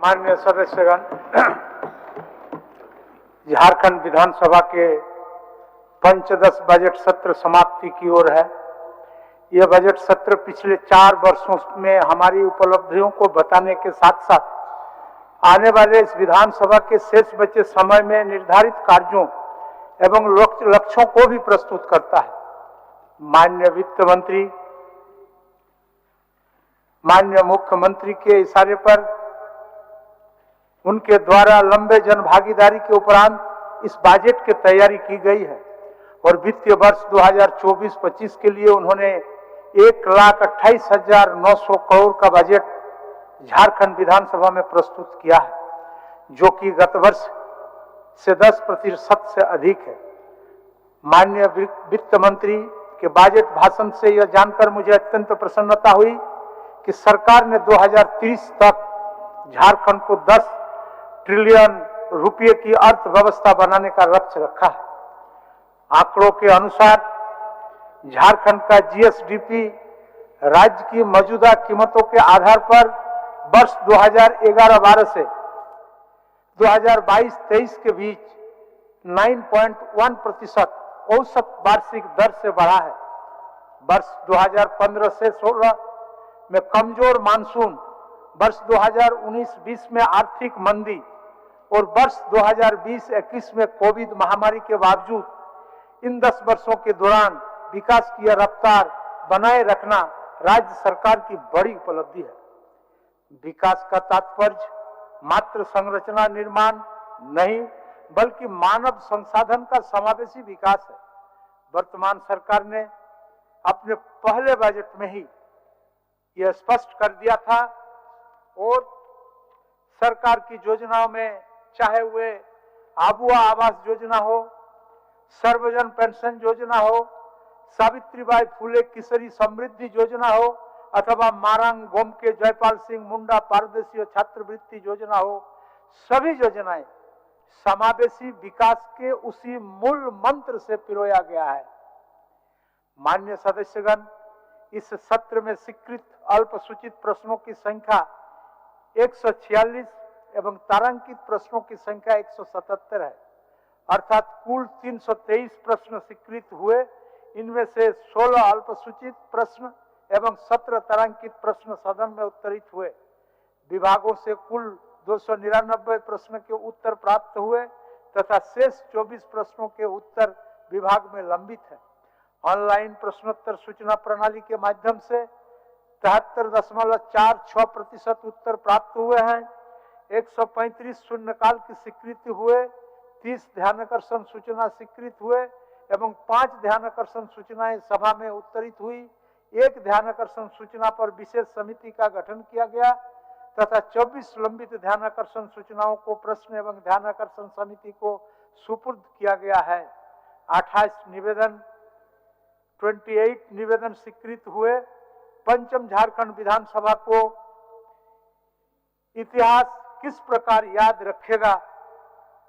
माननीय सदस्यगण, झारखंड विधानसभा के पंचदश बजट सत्र समाप्ति की ओर है। यह बजट सत्र पिछले 4 वर्षों में हमारी उपलब्धियों को बताने के साथ साथ आने वाले इस विधानसभा के शेष बचे समय में निर्धारित कार्यों एवं लक्ष्यों को भी प्रस्तुत करता है। माननीय वित्त मंत्री, माननीय मुख्यमंत्री के इशारे पर उनके द्वारा लंबे जन भागीदारी के उपरांत इस बजट की तैयारी की गई है और वित्तीय वर्ष 2024-25 के लिए उन्होंने 1,28,900 करोड़ का बजट झारखंड विधानसभा में प्रस्तुत किया है, जो कि गत वर्ष से 10% से अधिक है। माननीय वित्त मंत्री के बजट भाषण से यह जानकर मुझे अत्यंत प्रसन्नता हुई कि सरकार ने 2030 तक झारखंड को 10 ट्रिलियन रुपये की अर्थव्यवस्था बनाने का लक्ष्य रखा है। आंकड़ों के अनुसार झारखंड का जीएसडीपी राज्य की मौजूदा कीमतों के आधार पर वर्ष 2011-12 से 2022-23 के बीच 9.1% औसत वार्षिक दर से बढ़ा है। वर्ष 2015 से 16 में कमजोर मानसून, वर्ष 2019-20 में आर्थिक मंदी और वर्ष 2020-21 में कोविड महामारी के बावजूद इन 10 वर्षों के दौरान विकास की रफ्तार बनाए रखना राज्य सरकार की बड़ी उपलब्धि है। विकास का तात्पर्य मात्र संरचना निर्माण नहीं, बल्कि मानव संसाधन का समावेशी विकास है। वर्तमान सरकार ने अपने पहले बजट में ही यह स्पष्ट कर दिया था और सरकार की योजनाओं में चाहे वे आबुआ आवास योजना हो, सर्वजन पेंशन योजना हो, सावित्रीबाई फुले किशोरी समृद्धि योजना हो अथवा मारांग गोमके जयपाल सिंह मुंडा पारदेशी छात्रवृत्ति योजना हो, सभी योजनाएं समावेशी विकास के उसी मूल मंत्र से पिरोया गया है। माननीय सदस्यगण, इस सत्र में स्वीकृत अल्पसूचित प्रश्नों की संख्या 146 एवं तारांकित प्रश्नों की संख्या 177 है, अर्थात कुल 323 प्रश्न स्वीकृत हुए। इनमें से 16 अल्पसूचित प्रश्न एवं 17 तारांकित प्रश्न सदन में उत्तरित हुए। विभागों से कुल 299 प्रश्न के उत्तर प्राप्त हुए तथा शेष 24 प्रश्नों के उत्तर विभाग में लंबित है। ऑनलाइन प्रश्नोत्तर सूचना प्रणाली के माध्यम से 73.46% उत्तर प्राप्त हुए हैं। 135 शून्यकाल की स्वीकृति हुए, 30 ध्यानाकर्षण सूचना स्वीकृत हुए एवं 5 ध्यानाकर्षण सूचनाएं सभा में उत्तरित हुई। 1 ध्यानाकर्षण सूचना पर विशेष समिति का गठन किया गया तथा 24 लंबित ध्यानाकर्षण सूचनाओं को प्रश्न एवं ध्यानाकर्षण समिति को सुपुर्द किया गया है। 28 निवेदन स्वीकृत हुए। पंचम झारखंड विधानसभा को इतिहास किस प्रकार याद रखेगा,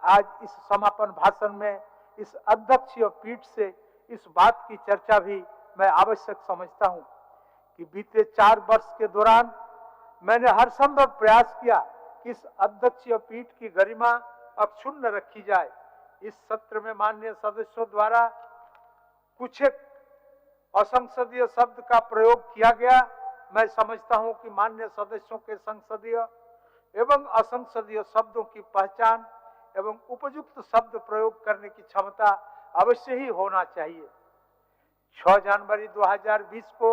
आज इस समापन भाषण में इस अध्यक्षीय पीठ से इस बात की चर्चा भी मैं आवश्यक समझता हूं कि बीते 4 वर्ष के दौरान मैंने हर संभव प्रयास किया कि इस अध्यक्षीय पीठ की गरिमा अक्षुण्ण रखी जाए। इस सत्र में माननीय सदस्यों द्वारा कुछ एक असंसदीय शब्द का प्रयोग किया गया। मैं समझता हूं कि माननीय सदस्यों के संसदीय एवं असंसदीय शब्दों की पहचान एवं उपयुक्त शब्द प्रयोग करने की क्षमता अवश्य ही होना चाहिए। 6 जनवरी 2020 को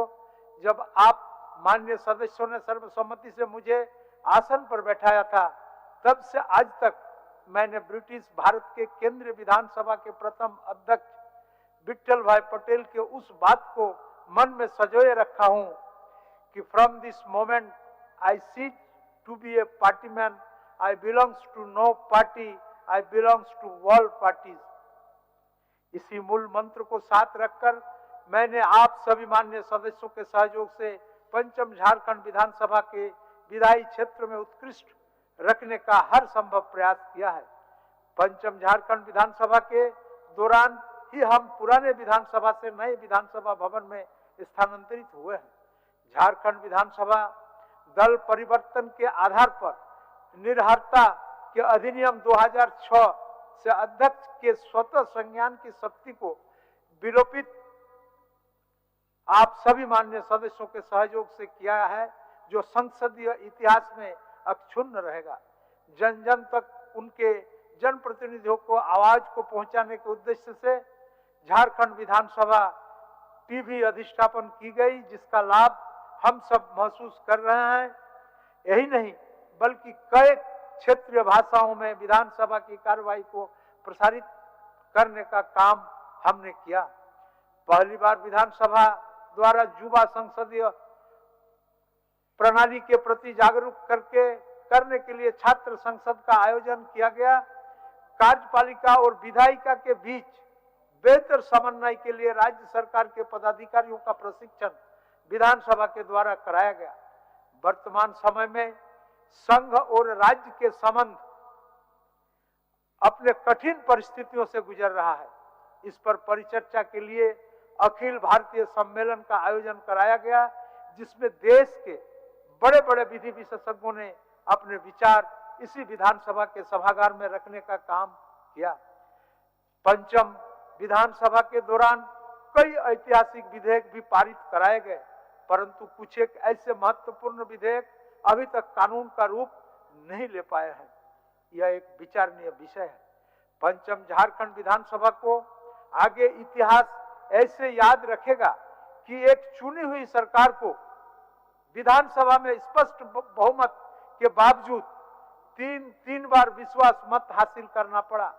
जब आप माननीय सदस्यों ने सर्वसम्मति से मुझे आसन पर बैठाया था, तब से आज तक मैंने ब्रिटिश भारत के केंद्रीय विधानसभा के प्रथम अध्यक्ष विट्ठल भाई पटेल के उस बात को मन में संजोए रखा हूं कि from this moment I cease to be a party man, I belongs to no party, I belongs to all parties. इसी मूल मंत्र को साथ रखकर मैंने आप सभी माननीय सदस्यों के सहयोग से पंचम झारखंड विधानसभा के विधायी क्षेत्र में उत्कृष्ट रखने का हर संभव प्रयास किया है। पंचम झारखंड विधानसभा के दौरान ही हम पुराने विधानसभा से नए विधानसभा भवन में स्थानांतरित हुए हैं। झारखंड विधानसभा दल परिवर्तन के आधार पर निर्हरता के अधिनियम 2006 से अध्यक्ष के स्वतः संज्ञान की शक्ति को विलोपित आप सभी माननीय सदस्यों के सहयोग से किया है, जो संसदीय इतिहास में अक्षुण्ण रहेगा। जन जन तक उनके जनप्रतिनिधियों को आवाज को पहुंचाने के उद्देश्य से झारखंड विधानसभा टीवी अधिष्ठापन की गई, जिसका लाभ हम सब महसूस कर रहे हैं। यही नहीं बल्कि कई क्षेत्रीय भाषाओं में विधानसभा की कार्यवाही को प्रसारित करने का काम हमने किया। पहली बार विधानसभा द्वारा युवा संसदीय प्रणाली के प्रति जागरूक करने के लिए छात्र संसद का आयोजन किया गया। कार्यपालिका और विधायिका के बीच बेहतर समन्वय के लिए राज्य सरकार के पदाधिकारियों का प्रशिक्षण विधानसभा के द्वारा कराया गया। वर्तमान समय में संघ और राज्य के संबंध अपने कठिन परिस्थितियों से गुजर रहा है। इस पर परिचर्चा के लिए अखिल भारतीय सम्मेलन का आयोजन कराया गया, जिसमें देश के बड़े बड़े विधि विशेषज्ञों ने अपने विचार इसी विधानसभा के सभागार में रखने का काम किया। पंचम विधानसभा के दौरान कई ऐतिहासिक विधेयक भी पारित कराए गए, परंतु कुछ एक ऐसे महत्वपूर्ण विधेयक अभी तक कानून का रूप नहीं ले पाए हैं। यह एक विचारणीय विषय है। पंचम झारखंड विधानसभा को आगे इतिहास ऐसे याद रखेगा कि एक चुनी हुई सरकार को विधानसभा में स्पष्ट बहुमत के बावजूद तीन बार विश्वास मत हासिल करना पड़ा।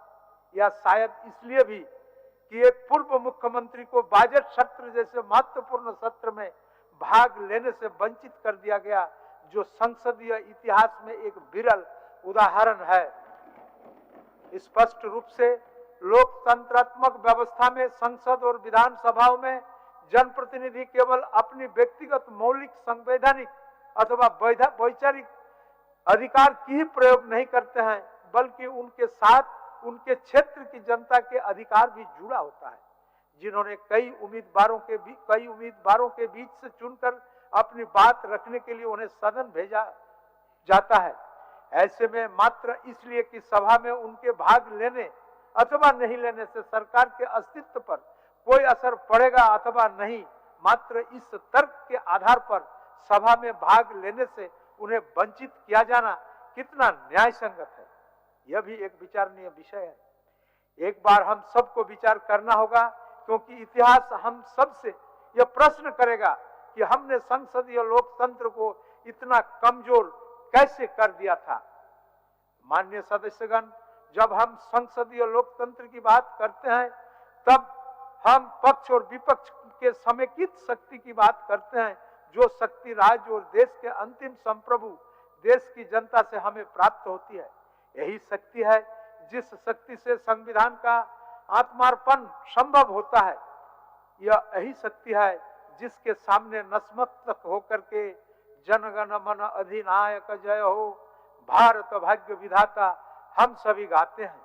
या शायद इसलिए भी कि एक पूर्व मुख्यमंत्री को बजट सत्र जैसे महत्वपूर्ण सत्र में भाग लेने से वंचित कर दिया गया, जो संसदीय इतिहास में एक विरल उदाहरण है। स्पष्ट रूप से लोकतंत्रात्मक व्यवस्था में संसद और विधानसभाओं में जनप्रतिनिधि केवल अपनी व्यक्तिगत मौलिक संवैधानिक अथवा वैचारिक अधिकार की ही प्रयोग नहीं करते हैं, बल्कि उनके साथ उनके क्षेत्र की जनता के अधिकार भी जुड़ा होता है, जिन्होंने कई उम्मीदवारों के बीच से चुनकर अपनी बात रखने के लिए उन्हें सदन भेजा जाता है। ऐसे में मात्र इसलिए कि सभा में उनके भाग लेने अथवा नहीं लेने से सरकार के अस्तित्व पर कोई असर पड़ेगा अथवा नहीं, मात्र इस तर्क के आधार पर सभा में भाग लेने से उन्हें वंचित किया जाना कितना न्याय संगत है, यह भी एक विचारणीय विषय है। एक बार हम सबको विचार करना होगा, क्योंकि इतिहास हम सब से यह प्रश्न करेगा कि हमने संसदीय लोकतंत्र को इतना कमजोर कैसे कर दिया था। माननीय सदस्यगण, जब हम संसदीय लोकतंत्र की बात करते हैं, तब हम पक्ष और विपक्ष के समेकित शक्ति की बात करते हैं, जो शक्ति राज्य और देश के अंतिम संप्रभु देश की जनता से हमें प्राप्त होती है। यही शक्ति है जिस शक्ति से संविधान का आत्मार्पण संभव होता है। यही शक्ति है जिसके सामने नतमस्तक होकर के जनगण मन अधिनायक जय हो, भारत भाग्य विधाता हम सभी गाते हैं।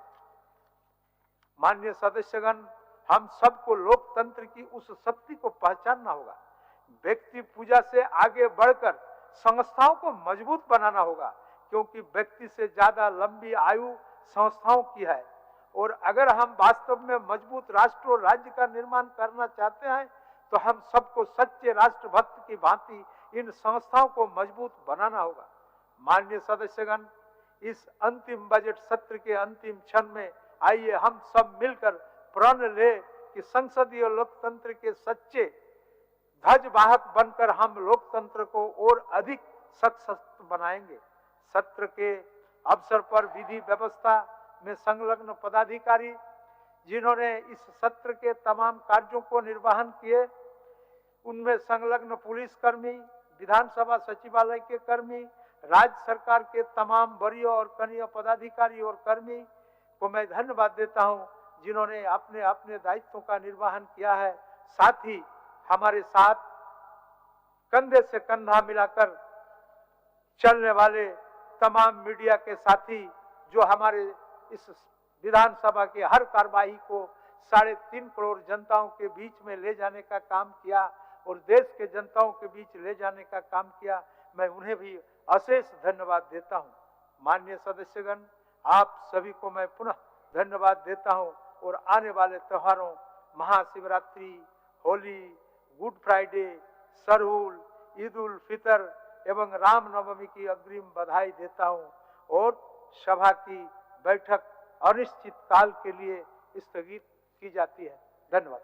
माननीय सदस्यगण, हम सबको लोकतंत्र की उस शक्ति को पहचानना होगा। व्यक्ति पूजा से आगे बढ़कर संस्थाओं को मजबूत बनाना होगा, क्योंकि व्यक्ति से ज्यादा लंबी आयु संस्थाओं की है। और अगर हम वास्तव में मजबूत राष्ट्र और राज्य का निर्माण करना चाहते हैं, तो हम सबको सच्चे राष्ट्रभक्त की भांति इन संस्थाओं को मजबूत बनाना होगा। माननीय सदस्यगण, इस अंतिम बजट सत्र के अंतिम क्षण में आइए हम सब मिलकर प्रण ले कि संसदीय लोकतंत्र के सच्चे ध्वजवाहक बनकर हम लोकतंत्र को और अधिक सशक्त बनाएंगे। सत्र के अवसर पर विधि व्यवस्था में संलग्न पदाधिकारी जिन्होंने इस सत्र के तमाम कार्यों को निर्वहन किए, उनमें संलग्न पुलिसकर्मी, विधानसभा सचिवालय के कर्मी, राज्य सरकार के तमाम वरीय और कनीय पदाधिकारी और कर्मी को मैं धन्यवाद देता हूं, जिन्होंने अपने अपने दायित्वों का निर्वहन किया है। साथ ही हमारे साथ कंधे से कंधा मिलाकर चलने वाले तमाम मीडिया के साथी, जो हमारे इस विधानसभा के हर कार्यवाही को 3.5 करोड़ जनताओं के बीच में ले जाने का काम किया और देश के जनताओं के बीच ले जाने का काम किया, मैं उन्हें भी अशेष धन्यवाद देता हूं। माननीय सदस्यगण, आप सभी को मैं पुनः धन्यवाद देता हूं और आने वाले त्योहारों महाशिवरात्रि, होली, गुड फ्राइडे, सरहुल, ईद उल फितर एवं रामनवमी की अग्रिम बधाई देता हूं और सभा की बैठक अनिश्चित काल के लिए स्थगित की जाती है। धन्यवाद।